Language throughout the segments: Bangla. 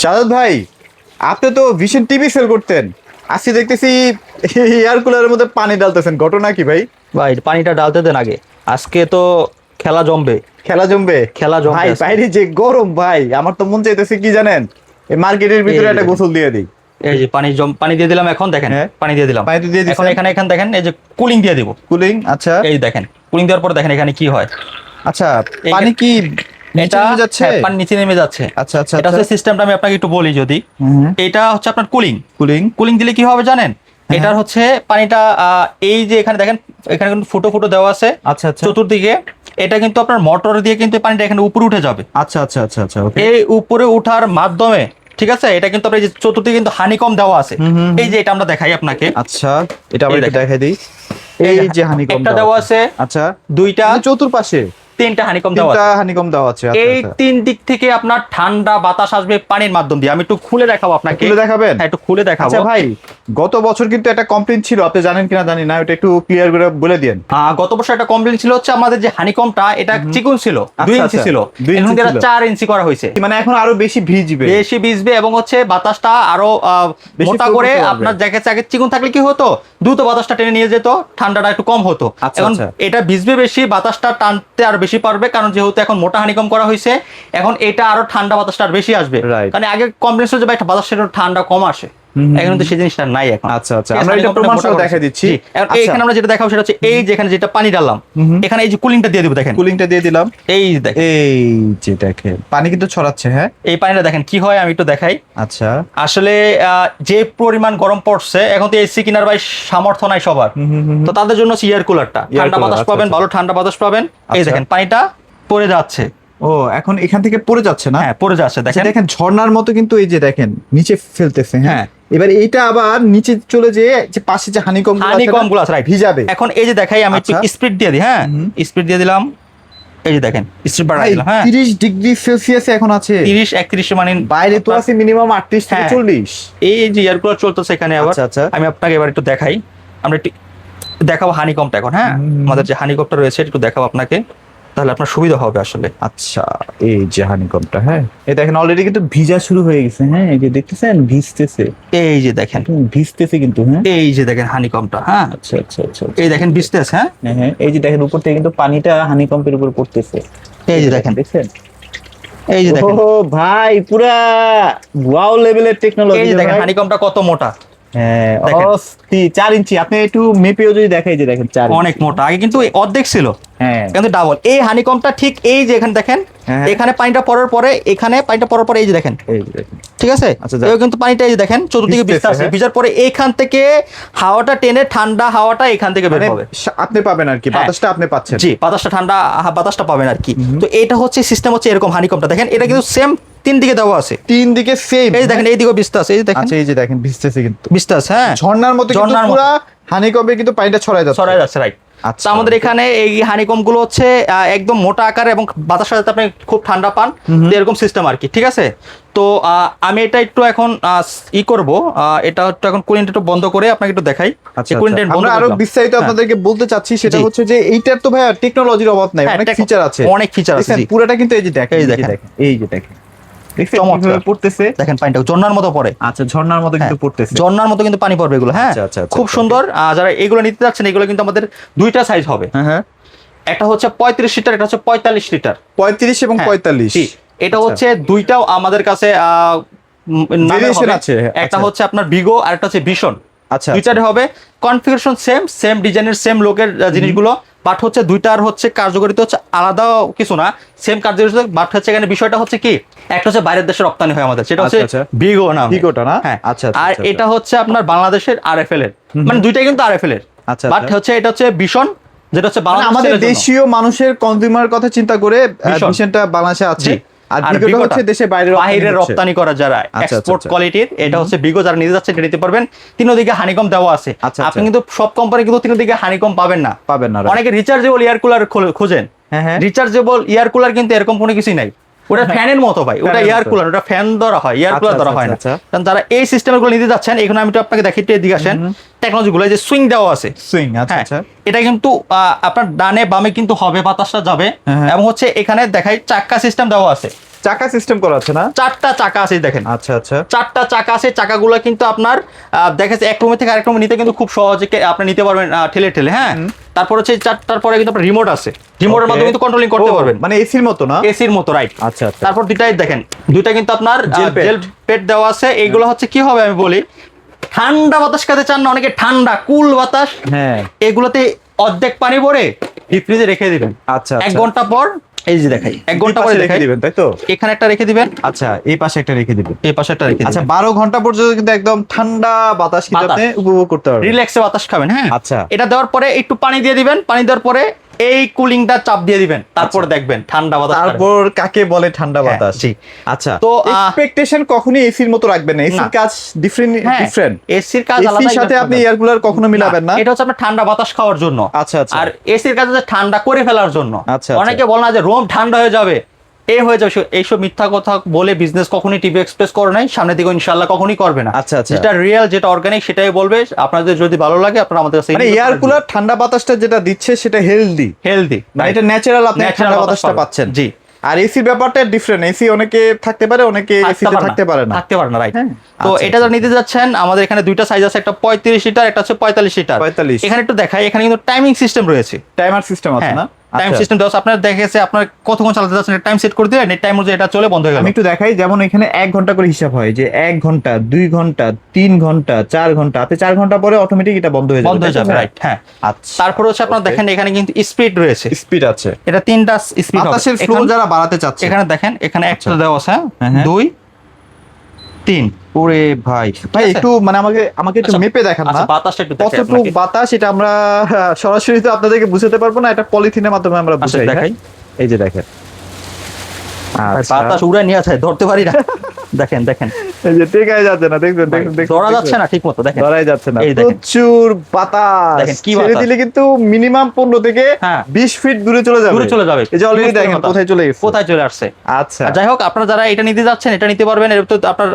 শাহাদ ভাই, আপনি তো ভিশন টিভি সেল করতেন, আজকে দেখতেছি এয়ার কুলারের মধ্যে পানি ডালতেছেন, ঘটনা কি ভাই? ভাই পানিটা ডালতে দেন আগে, আজকে তো খেলা জমবে। খেলা জমবে? খেলা জমবে ভাই আজকে। বাইরে যে গরম ভাই, আমার তো মন চাইতেছে কি জানেন, এই মার্কেটের ভিতরে এই একটা যে গোসল দিয়ে দিই। এই যে পানি দিয়ে দিলাম, এখন দেখেন হ্যাঁ, পানি দিয়ে দিলাম। পানি তো দিয়ে এখন দিছেন। এখানে দেখেন এই যে কুলিং দিয়ে দিব। কুলিং, আচ্ছা এই দেখেন কুলিং দেওয়ার পরে দেখেন এখানে কি হয়। আচ্ছা। এই পানি কি নিচে এটা নেমে যাচ্ছে? হ্যাঁ, পানি নিচে নেমে যাচ্ছে। আচ্ছা আচ্ছা এটা আচ্ছা। হচ্ছে সিস্টেমটা, আমি আপনাকে একটু বলি যদি। এটা হচ্ছে আপনার কুলিং। কুলিং। কুলিং দিলে কি হবে জানেন? এটার হচ্ছে পানিটা এই যে এখানে দেখেন, এখানে কিন্তু ফুটো ফুটো দেওয়া আছে আচ্ছা আচ্ছা চতুর্দিকে। এটা কিন্তু আপনার মোটর দিয়ে কিন্তু এই পানিটা এখানে উপরে উঠে যাবে। আচ্ছা আচ্ছা আচ্ছা আচ্ছা, ওকে। এই উপরে উঠার মাধ্যমে, ঠিক আছে, এটা কিন্তু আপনার এই যে চতুর্দিকে কিন্তু হানিকম দেওয়া আছে। এই যে এটা আমরা দেখাই আপনাকে। আচ্ছা, এটা আবার এই একটু দেখেন। দেখাই দিই। এই যে হানিকম একটা দেওয়া আছে, আচ্ছা, দুইটা, চতুর্পাশে তিনটা হানিকম দেওয়া তিনটা আছে। হানিকম দেওয়া আছে। আচ্ছা এই আচ্ছা। তিন দিক থেকে আপনার ঠান্ডা বাতাস আসবে পানির মাধ্যম দিয়ে। আমি একটু খুলে দেখাবো আপনাকে। খুলে দেখাবেন? হ্যাঁ, একটু খুলে দেখাবো। আচ্ছা ভাই, গত বছর কিন্তু একটা কমপ্লেইন ছিল, আপনি জানেন কিনা জানি না, ওটা একটু ক্লিয়ার করে বলে দিন। গত বছর একটা কমপ্লেন ছিল হচ্ছে আমাদের যে হানিকমটা, এটা চিকন ছিল, 2 ইঞ্চি আচ্ছা, ছিল, 2 এখন ইঞ্চি এটা ছিল। 4 ইঞ্চি করা হয়েছে। মানে এখন আরো বেশি ভিজবে। বেশি ভিজবে এবং হচ্ছে বাতাসটা আরো বেশি মোটা flow করে করতে পারবে। আপনার জ্যাকেট জ্যাকেট চিকন থাকলে কি হতো, দ্রুত বাতাসটা টেনে নিয়ে যেত, ঠান্ডাটা একটু কম হতো। আচ্ছা, এখন আচ্ছা। এটা ভিজবে বেশি, বাতাসটা টানতে আর বেশি পারবে, কারণ যেহেতু এখন মোটা হানিকম করা হয়েছে, এখন এটা আরো ঠান্ডা বাতাসটা আর বেশি আসবে। Right. কারণ আগে কমপ্লেন ছিল যে ভাই বাতাসটা একটু ঠান্ডা কম আসে, এখন কিন্তু সেই জিনিসটা নাই এখন। আচ্ছা আচ্ছা, ঠিক আছে, আমরা এটা honeycomb টা প্রমাণ মোটা সহ করেছে। দেখাই দিচ্ছি। জি, এখন আচ্ছা। এইখানে আমরা যেটা দেখাবো সেটা হচ্ছে এই যেখানে যেটা পানি ডাললাম, এখানে এই যে কুলিংটা দিয়ে দেবো, দেখেন কুলিংটা দিয়ে দিলাম। এই দেখেন, এই যে দেখেন পানি কিন্তু ছড়াচ্ছে। হ্যাঁ, এই পানিটা দেখেন কি হয়, আমি একটু দেখাই। আচ্ছা। আসলে যে পরিমাণ গরম পড়ছে, এখন তো এসি কেনার ভাই সামর্থ্য নাই সবার, তো তাদের জন্য এয়ার কুলারটা, ঠান্ডা cooler, বাতাস আচ্ছা, পাবেন, আচ্ছা। ভালো ঠান্ডা বাতাস পাবেন। এই আচ্ছা। দেখেন পানিটা পড়ে যাচ্ছে। ও, এখন এখান থেকে পড়ে যাচ্ছে না? হ্যাঁ, পড়ে যাচ্ছে, আচ্ছা, দেখেন। দেখেন ঝর্ণার মতো কিন্তু এই যে দেখেন নিচে ফেলতেছে। হ্যাঁ, হ্যাঁ। এবার এইটা আবার নিচে চলে যেয়ে যে পাশে যে হানিকম হানিকম গুলো আছে, রাইট, ভিজাবে। এখন এই যে দেখাই, আমি একটু আচ্ছা। স্পিড দিয়ে দিই। হ্যাঁ, স্পিড দিয়ে দিলাম। এই যে দেখেন স্পিড বাড়াই দিলাম। হ্যাঁ, 30 ডিগ্রি সেলসিয়াসে এখন আছে। 30-31 মানে বাইরে তো আছে মিনিমাম 38 থেকে হ্যাঁ। 40। এই যে এয়ার কুলার চলতেছে এখানে আবার। আচ্ছা, আচ্ছা। আমি আপনাকে এবার একটু দেখাই, আমরা একটু দেখাবো হানিকমটা এখন। হ্যাঁ, আমাদের যে হানিকমটা রয়েছে একটু দেখাবো আপনাকে, তাহলে আপনার সুবিধা হবে আসলে। আচ্ছা, এই যে হানিকমটা, হ্যাঁ এই দেখেন অলরেডি কিন্তু ভিজা শুরু হয়ে গেছে। হ্যাঁ, এই যে দেখতেছেন ভিজতেছে, এই যে দেখেন, ভিজতেছে কিন্তু। হ্যাঁ, এই যে দেখেন হানিকমটা। হ্যাঁ, আচ্ছা আচ্ছা আচ্ছা। এই দেখেন বিজনেস। হ্যাঁ, হ্যাঁ হ্যাঁ, এই যে দেখেন উপর থেকে কিন্তু পানিটা হানিকম্পের উপর পড়তেছে। এই যে দেখেন, দেখছেন? এই যে দেখেন, ও ভাই, পুরা ওয়াও লেভেলের টেকনোলজি। এই যে দেখেন হানিকমটা কত মোটা। হ্যাঁ, দেখেন। 4 ইঞ্চি। আপনি একটু মেপেও যদি দেখাই, যে দেখেন 4 অনেক মোটা, আগে কিন্তু অর্ধেক ছিল, হ্যাঁ কিন্তু ডাবল। এই হানিকমটা ঠিক এই যে এখানে দেখেন, হ্যাঁ। এখানে পানিটা পড়ার পরে, এখানে পানিটা পড়ার পরে এই যে দেখেন, এই যে দেখেন। ঠিক আছে। আচ্ছা, যাক। এও কিন্তু পানিটা এই যে দেখেন চতুর্দিকে ভিজতেছে, ভিজতে আছে, হ্যাঁ। ভিজার পরে এইখান থেকে হাওয়াটা টেনে ঠান্ডা হাওয়াটা এখান থেকে বের মানে হবে। আপনি পাবেন আর কি, হ্যাঁ। বাতাসটা আপনি পাচ্ছেন। জি, বাতাসটা ঠান্ডা বাতাসটা পাবেন আর কি। তো এটা হচ্ছে সিস্টেম হচ্ছে এরকম হানিকমটা দেখেন, এটা কিন্তু সেম 3 দিকে দেওয়া আছে। 3 দিকে সেম। এই যে দেখেন এই দিকেও ভিজতে আছে, এই যে দেখেন আচ্ছা, এই যে দেখেন ভিজতেছে কিন্তু ভিজতে আছে। হ্যাঁ, ঝর্ণার মতো, কিন্তু ঝর্ণার মতো। পুরা হানিকম্বে কিন্তু পানিটা ছড়ায় যাচ্ছে। ছড়ায় যাচ্ছে, রাইট। আচ্ছা। তো আমাদের এখানে এই হানিকম গুলো হচ্ছে একদম মোটা আকার এবং বাতাসের সাথে আপনি খুব ঠান্ডা পান, তো এরকম সিস্টেম আর কি, ঠিক আছে। তো আমি এটা একটু এখন করব, এটা একটু এখন কুলিংটা একটু বন্ধ করে আপনাকে একটু দেখাই। আচ্ছা, এই কুলিংটা আচ্ছা। বন্ধ আমরা আরো করলাম। বিস্তারিত হ্যাঁ। আপনাদেরকে বলতে চাচ্ছি, সেটা জি। হচ্ছে যে এইটার তো ভাইয়া টেকনোলজির অভাব নাই, হ্যাঁ, অনেক ফিচার আছে। অনেক ফিচার আছে, দেখেন জি। পুরোটা কিন্তু এই যে দেখেন, এই এই যে দেখেন। দেখেন, এই যে দেখেন, দেখছেন চমৎকার। কিভাবে পড়তেছে? দেখেন পানিটা ঝর্ণার মতো পড়ে। আচ্ছা, ঝর্ণার মতো কিন্তু পড়তেছে। ঝর্ণার মতো কিন্তু পানি পড়বে এগুলো। হ্যাঁ, আচ্ছা, আচ্ছা, আচ্ছা, খুব আচ্ছা। সুন্দর। যারা এগুলো নিতে যাচ্ছেন, এগুলো কিন্তু আমাদের দুইটা সাইজ হবে। হ্যাঁ হ্যাঁ, একটা হচ্ছে 35 লিটার, এটা হচ্ছে 45 লিটার। 35 এবং হ্যাঁ, 45। জি। এটা আচ্ছা। হচ্ছে দুইটাও আমাদের কাছে নামে Variation হবে। আছে, একটা আচ্ছা। হচ্ছে আপনার বিগো আর একটা হচ্ছে ভীষণ। আচ্ছা, দুইটারে হবে কনফিগারেশন সেম ডিজাইনের, সেম লোকের জিনিসগুলো, বাট হচ্ছে দুইটার হচ্ছে কার্যকারিতা হচ্ছে আলাদা কিছু না, সেম কার্যকারিতা। বাট হচ্ছে এখানে বিষয়টা হচ্ছে কি, একটা হচ্ছে বাইরের দেশে রপ্তানি হয় আমাদের, সেটা হচ্ছে আচ্ছা, আচ্ছা। বিগো নাম। বিগোটা না? হ্যাঁ, আচ্ছা, আচ্ছা, আর আচ্ছা, এটা হচ্ছে আপনার বাংলাদেশের আরএফএল এর, মানে দুইটাই কিন্তু আরএফএল এর। আচ্ছা, বাট আচ্ছা। হচ্ছে এটা হচ্ছে ভীষণ, যেটা হচ্ছে মানে আমাদের বাংলাদেশের জন্য। দেশীয় মানুষের কনজিউমার কথা চিন্তা করে ভীষণ। মিশনটা বাংলাদেশে আছে। জি। আর আর বিগোটা বিগোটা হচ্ছে দেশে বাইরে রপ্তানি করা যারা আচ্ছা, এক্সপোর্ট আচ্ছা। কোয়ালিটির, এটা হচ্ছে বিগো, যারা নিতে যাচ্ছে এটা নিতে পারবেন। তিনদিকে হানিকম দেওয়া আছে। আচ্ছা, আপনি আচ্ছা। কিন্তু সব কোম্পানি কিন্তু তিনদিকে হানিকম পাবেন না। পাবেন না, right? অনেকে রিচার্জেবল এয়ার কুলার খোঁজেন, হ্যাঁ হ্যাঁ। রিচার্জেবল এয়ার কুলার কিন্তু এরকম কোনো কিছুই নাই। ওটা ফ্যানের মতো ভাই, ওটা ফ্যানের এয়ার মতো। কুলার, ওটা ফ্যান ধরা হয়, এয়ার কুলার আচ্ছা, ধরা হয় না। আচ্ছা, কারণ যারা এই সিস্টেমগুলো নিতে যাচ্ছেন, এখানে আমি তো আপনাকে দেখিয়ে এদিকে আসেন, টেকনোলজিগুলো যে সুইং দেওয়া আছে, সুইং, আচ্ছা হ্যাঁ, আচ্ছা। এটা কিন্তু আপনার ডানে বামে কিন্তু হবে, বাতাসটা যাবে। হ্যাঁ। এবং হচ্ছে এখানে দেখাই চাক্কা সিস্টেম দেওয়া আছে, চাকা সিস্টেম করা আছে না? 4টা চাকা আছে দেখেন, আচ্ছা আচ্ছা। 4টা চাকা আছে। চাকাগুলো কিন্তু আপনার দেখা যাচ্ছে এক রুমে থেকে আরেক রুমে নিতে কিন্তু খুব সহজে আপনি নিতে পারবেন ঠেলে ঠেলে, হ্যাঁ। তারপর হচ্ছে 4টার পরে কিন্তু আপনার রিমোট আছে, রিমোটের Okay. মাধ্যমে কিন্তু কন্ট্রোলিং করতে ও, পারবেন, মানে এসির মতো না? এসির মতো, রাইট। আচ্ছা আচ্ছা। তারপর দুইটাই দেখেন, দুইটা কিন্তু আপনার Gel pad। জেল পেট দেওয়া আছে। এইগুলো হচ্ছে কি হবে আমি বলি, ঠান্ডা বাতাস খেতে চান না অনেকে, ঠান্ডা কুল বাতাস, হ্যাঁ। এগুলোতে অর্ধেক পানি ভরে ডিপ ফ্রিজে রেখে দিবেন। আচ্ছা, 1 আচ্ছা। ঘন্টা পর এই যে দেখাই, 1 ঘন্টা দুই পরে পাশে দেখাই রেখে দিবেন তাই তো? এখানে একটা রেখে দিবেন, আচ্ছা, এই পাশে একটা রেখে দিবেন। এই পাশে একটা রেখে আচ্ছা, দিবেন। 12 ঘন্টা পর্যন্ত কিন্তু একদম ঠান্ডা বাতাস কিন্তু বাতাস। আপনি উপভোগ করতে পারবেন। রিল্যাক্সে বাতাস খাবেন, হ্যাঁ। আচ্ছা। এটা দেওয়ার পরে একটু পানি দিয়ে দিবেন, পানি দেওয়ার পরে এই কুলিংটা চাপ দিয়ে দিবেন, তারপর দেখবেন ঠান্ডা বাতাস ছাড়বে। তারপর কাকে বলে ঠান্ডা হ্যাঁ, বাতাস? জি। আচ্ছা, তো, তো এক্সপেকটেশন কখনোই এসির মতো রাখবেন না, এসির না। কাজ ডিফারেন্ট। এসির কাজ আলাদা, এসির সাথে আপনি এয়ার কুলার কখনো মিলাবেন না। এটা হচ্ছে আপনার ঠান্ডা বাতাস খাওয়ার জন্য। আচ্ছা আচ্ছা। আর এসির কাজ হচ্ছে ঠান্ডা করে ফেলার জন্য। আচ্ছা, অনেকে বলে না যে রুম ঠান্ডা হয়ে যাবে, হয়ে যাবে, এইসব মিথ্যা কথা বলে বিজনেস কখনোই টিভি এক্সপ্রেস করে নাই, সামনের দিকে ইনশাআল্লাহ কখনোই করবে না। আচ্ছা, আচ্ছা। যেটা রিয়েল, যেটা অর্গানিক সেটাই বলবে। আপনাদের যদি ভালো লাগে আপনারা আমাদের কাছে মানে এয়ার কুলার ঠান্ডা বাতাসটা যেটা দিচ্ছে সেটা হেলদি, হেলদি, মানে এটা ন্যাচারাল, আপনি Natural ঠান্ডা বাতাস বাতাসটা পাবেন। পাচ্ছেন। জি। আর এসির ব্যাপারটা ডিফারেন্ট, এসি অনেকে থাকতে পারে, অনেকে এসিতে থাকতে পারে না। থাকতে পারে না, রাইট। হ্যাঁ। তো আচ্ছা, এটা যারা নিতে যাচ্ছেন, আমাদের এখানে দুইটা সাইজ আছে, একটা 35 লিটার, একটা হচ্ছে 45 লিটার। 45। এখানে একটু দেখাই, এখানে কিন্তু টাইমিং সিস্টেম রয়েছে। টাইমার সিস্টেম আছে হ্যাঁ, না? টাইম আচ্ছা। সিস্টেম দেওয়া আছে। আপনার দেখেছে আপনার কতক্ষণ চালাতে যাচ্ছেন, টাইম সেট করে দিলেন, এই টাইম অনুযায়ী এটা চলে বন্ধ হয়ে গেল। আমি একটু দেখাই, যেমন এখানে 1 ঘন্টা করে হিসাব হয়, যে 1 ঘন্টা, 2 ঘন্টা, 3 ঘন্টা, 4 ঘন্টা, আপনি 4 ঘন্টা পরে অটোমেটিক এটা বন্ধ হয়ে যাবে। বন্ধ হয়ে যাবে, রাইট, হ্যাঁ। আচ্ছা। তারপর হচ্ছে আপনার Okay. দেখেন এখানে কিন্তু স্পিড রয়েছে, স্পিড আছে, এটা 3টা স্পিড হবে। বাতাসের ফ্লো যারা বাড়াতে চাচ্ছে। এখানে দেখেন, এখানে একটা আচ্ছা। দেওয়া আছে, হ্যাঁ, হ্যাঁ। 2, 3। ওরে ভাই, ভাই আছে? একটু মানে আমাকে একটু আচ্ছা, মেপে দেখান না, আচ্ছা, বাতাসটা একটু দেখাই কতটুকু আপনাকে। বাতাস, এটা আমরা সরাসরি তো আপনাদেরকে বুঝাতে পারবো না, এটা পলিথিনের মাধ্যমে আমরা আচ্ছা, বুঝাই। দেখাই। হ্যাঁ? এই যে দেখেন, আচ্ছা। বাতাস উড়ে নিয়ে যায়, ধরতে পারি না। দেখেন দেখেন, এই যে টেকাই যাচ্ছে না, দেখবেন দেখবেন ধরা যাচ্ছে না ঠিক মতো, দেখেন। ধরাই যাচ্ছে না, এই দেখেন। প্রচুর বাতাস, দেখেন কি ছেড়ে বাতাস। দিলে কিন্তু মিনিমাম 15 থেকে হ্যাঁ। 20 ফিট দূরে চলে যাবে। দূরে চলে যাবে। এই যে অলরেডি কি দেখেন বাতাস। কোথায় চলে গেছে। কোথায় চলে আসছে। আচ্ছা, আর যাই হোক, আপনারা যারা এটা নিতে যাচ্ছেন এটা নিতে পারবেন। এর তো আপনার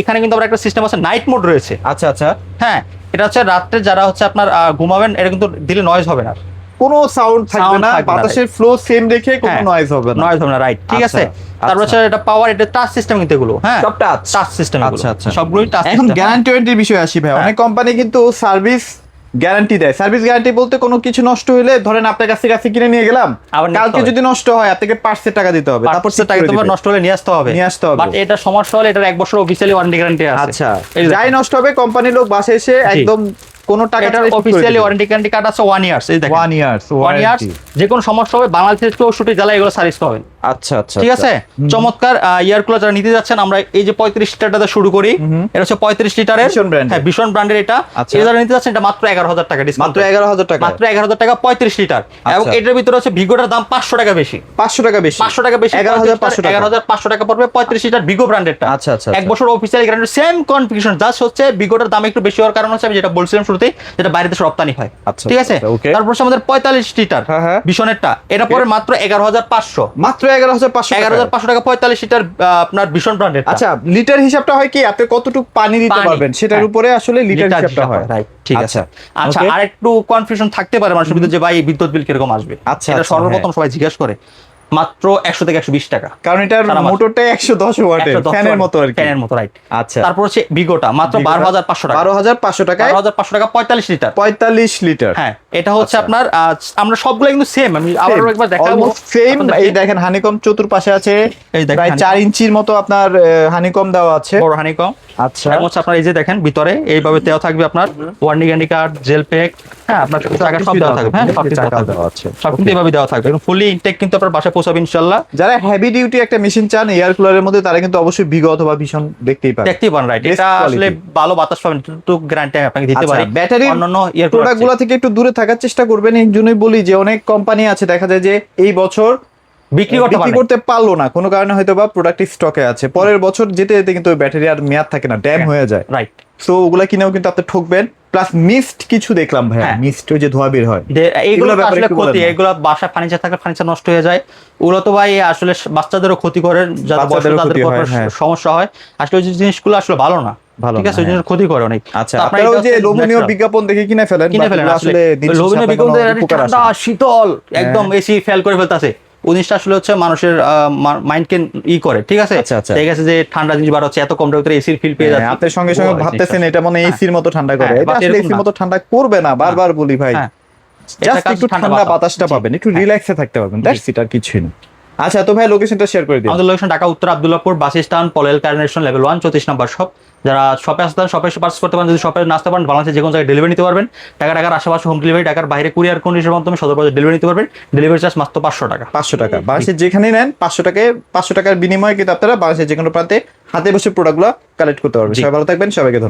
এখানে কিন্তু আবার একটা সিস্টেম আছে, নাইট মোড রয়েছে। আচ্ছা আচ্ছা। হ্যাঁ, এটা হচ্ছে রাত্রে যারা হচ্ছে আপনার ঘুমাবেন, এটা কিন্তু দিলে নয়েজ হবে না, কোনো সাউন্ড থাকবে Sound না, থাকবে না, বাতাসের ফ্লো সেম রেখে কোনো হ্যাঁ, নয়েজ হবে না। নয়েজ হবে না, রাইট, ঠিক আছে। আচ্ছা, তারপর আচ্ছা। হচ্ছে এটা পাওয়ার, এটা টাচ সিস্টেম কিন্তু এগুলো, হ্যাঁ, সব টাচ। টাচ সিস্টেম, আচ্ছা আচ্ছা। সবগুলোই টাচ এখন সিস্টেম। গ্যারান্টি ওয়ারেন্টির বিষয় আসি ভাই, হ্যাঁ। অনেক কোম্পানি কিন্তু সার্ভিস গ্যারান্টি দেয়। সার্ভিস গ্যারান্টি বলতে কোনো কিছু নষ্ট হলে, ধরেন আপনার কাছ থেকে কিনে নিয়ে গেলাম, আবার নিতে কালকে হবে। যদি নষ্ট হয় আপনাকে পার্টসের টাকা দিতে হবে, তারপর পার্টসের টাকা তোমার নষ্ট হলে নিয়ে আসতে হবে, নিয়ে আসতে হবে। বাট এটা সমস্যা হলে এটার 1 বছর অফিসিয়ালি ওয়ারেন্টি গ্যারান্টি আছে। আচ্ছা, এই যে যাই দেখেন। নষ্ট হবে কোম্পানির লোক বাসে এসে একদম কোনো টাকা এটার অফিসিয়ালি ওয়ারেন্টি গ্যারান্টি কার্ড আছে 1 ইয়ার্স, এই দেখেন 1 ইয়ার্স 1 ইয়ার্স। যে কোনো সমস্যা হবে বাংলাদেশের 64 জেলায় এগুলো সার্ভিস পাবেন। আচ্ছা আচ্ছা, ঠিক আছে, চমৎকার ইয়ার কুলার যারা নিতে যাচ্ছেন, আমরা এই যে 35 লিটারটা শুরু করি, এটা হচ্ছে 35 লিটারের, ভীষণ brand-এর। হ্যাঁ, ভীষণ ব্র্যান্ডের এটা। আচ্ছা। এই যারা নিতে যাচ্ছেন এটা মাত্র 11,000 টাকা ডিসকাউন্ট, মাত্র 11,000 টাকা, মাত্র 11,000 টাকা 35 লিটার। এবং আচ্ছা। এটার ভিতরে হচ্ছে ভিগোটার দাম 500 টাকা বেশি, 500 টাকা বেশি, 500 টাকা বেশি, 11,500 টাকা। 11,500 টাকা পড়বে 35 লিটার ভিগো ব্র্যান্ডেরটা। আচ্ছা, আচ্ছা, 1 বছর official guarantee, same configuration, just হচ্ছে ভিগোটার দাম একটু বেশি হওয়ার কারণ হচ্ছে আমি যেটা বলছিলাম শুরুতে, যেটা বাইরে দেশে রপ্তানি হয়। আচ্ছা, ঠিক আছে, আচ্ছা, okay। তারপর হচ্ছে আমাদের 45 লিটার হ্যাঁ, হ্যাঁ। ভীষণেরটা, এটা পরে মাত্র 11,500, মাত্র 11,500 টাকা। 11,500 টাকা 45 লিটার আপনার ভীষণ ব্র্যান্ডের। আচ্ছা, লিটার হিসাবটা হয় কি, আপনি কতটুকু পানি দিতে পানি, পারবেন সেটার হ্যাঁ। উপরে আসলে লিটার হিসাবটা হয়। রাইট, ঠিক আছে। আচ্ছা, okay। আর একটু কনফিউশন থাকতে পারে মানুষের ভিতরে যে ভাই বিদ্যুৎ বিল কিরকম আসবে। আচ্ছা, এটা আচ্ছা, সর্বপ্রথম সবাই জিজ্ঞেস করে, মাত্র 100 থেকে 120 টাকা, কারণ এটার সারা মাস। মোটরটা 110 ওয়াটের, 110 ফ্যানের মতো আর কি। ফ্যানের মতো, রাইট। আচ্ছা, তারপর হচ্ছে ভিগোটা মাত্র 12,500 টাকা, 12,500 টাকায় 12,500 টাকা 45 লিটার। 45 লিটার। হ্যাঁ, এটা হচ্ছে আচ্ছা। আপনার আমরা সবগুলো কিন্তু সেম, আমি আবার একবার দেখাবো। Almost same. আপনাদেরকে। এই দেখেন হানিকম চতুর্পাশে আছে, এই দেখেন প্রায় 4 ইঞ্চির মতো আপনার হানিকম দেওয়া আছে। বড় হানিকম। আচ্ছা, এবং হচ্ছে আপনার এই যে দেখেন ভিতরে এইভাবে দেওয়া থাকবে আপনার warranty guarantee card, jail pack, হ্যাঁ, আপনার টাকা সব দেওয়া থাকবে, হ্যাঁ, সব কিছু টাকা দেওয়া দেওয়া থাকবে, আছে। সব কিন্তু এইভাবে দেওয়া থাকবে, ফুলি ইনটেক কিন্তু আপনার বাসায় পৌঁছাবে ইনশাআল্লাহ। যারা হেভি ডিউটি একটা মেশিন চান এয়ার কুলারের মধ্যে, তারা কিন্তু অবশ্যই ভিগো অথবা ভীষণ দেখতেই পারেন। দেখতেই পারেন, রাইট। Best এটা আসলে quality। ভালো বাতাস পাবেন, তো গ্যারান্টি আমি আপনাকে দিতে পারি। ব্যাটারি অন্যান্য ইয়ার প্রোডাক্টগুলো থেকে একটু দূরে থাকার চেষ্টা করবেন। এই জন্যই বলি যে অনেক কোম্পানি আছে দেখা যায় যে এই বছর বিক্রি করতে পারলো না, কোনো কারণে হয়তো বা প্রোডাক্ট স্টকে আছে, পরের বছর যেতে যেতে কিন্তু ওই ব্যাটারি আর মেয়াদ থাকে না, ড্যাম হয়ে যায়। রাইট। সো ওগুলা কিনেও কিন্তু আপনি ঠকবেন। প্লাস মিস্ট কিছু দেখলাম ভাই, হ্যাঁ। মিস্ট ওই যে ধোয়া বের হয়। এইগুলো এগুলোর তো ব্যাপারে আসলে একটু বলেন ক্ষতি, না। এগুলো বাসায় ফার্নিচার থাকলে ফার্নিচার নষ্ট হয়ে যায়, ওগুলো তো ভাই আসলে বাচ্চাদেরও ক্ষতি করে, যাদের বয়স বাচ্চাদেরও তাদের ক্ষতি হয়, পর হ্যাঁ। সমস্যা হয়। আসলে ওই জিনিসগুলো আসলে ভালো না, ভালো ঠিক না, আছে, ওই হ্যাঁ। জন্য ক্ষতি করে অনেক। আচ্ছা, তো আপনার আপনারা ওই এটা যে হচ্ছে লোভনীয় natural। বিজ্ঞাপন দেখে কিনে ফেলেন, কিনে but ফেলেন এগুলো আসলে দিন শেষে লোভনীয় আপনার বিজ্ঞাপন কোনো দেখে, উপকার আসে ঠান্ডা না। শীতল একদম এসি ফেল করে ফেলতাছে, ওই জিনিসটা আসলে হচ্ছে মানুষের মাইন্ডকে করে, ঠিক আছে। আচ্ছা, আচ্ছা। দেখা গেছে যে ঠান্ডা জিনিস বার হচ্ছে, এত কম টাকার এসির ফিল পেয়ে হ্যাঁ, যাচ্ছে, আপনি সঙ্গে সঙ্গে ভুয়া ভাবতেছেন জিনিসটা। এটা মনে হ্যাঁ, এসির মতো ঠান্ডা করে, হ্যাঁ, এটা বাট আসলে এরকম এসির না। মতো ঠান্ডা করবে না, বারবার বলি ভাই। হ্যাঁ, এটা জাস্ট একটু ঠান্ডা বাতাসটা জি, পাবেন, একটু হ্যাঁ। রিল্যাক্সে থাকতে পারবেন, দ্যাটস ইট, আর কিছুই না। আচ্ছা, তো ভাই লোকেশনটা শেয়ার করে দিন। আমাদের লোকেশন ঢাকা উত্তর Abdullahpur bus stand, Polwel Carnation level 1 34 number shop. যারা শপে আসতে শপে এসে পার্চেস করতে পারেন, যদি শপে না আসতে পারেন বাংলাদেশের যে কোনো জায়গায় ডেলিভারি নিতে পারবেন। ঢাকার আশেপাশে হোম ডেলিভারি, ঢাকার বাইরে কুরিয়ার কন্ডিশনের মাধ্যমে সদর বাজার ডেলিভারি নিতে পারবেন। ডেলিভারি চার্জ মাত্র 500 টাকা। 500 টাকা বাংলাদেশের যেখানেই নেন, 500 টাকার বিনিময়ে কিন্তু আপনারা বাংলাদেশের যে কোনো প্রান্তে হাতে বসে প্রোডাক্টগুলো কালেক্ট করতে পারবেন। জি। সবাই ভালো থাকবেন, সবাইকে ধন্যবাদ।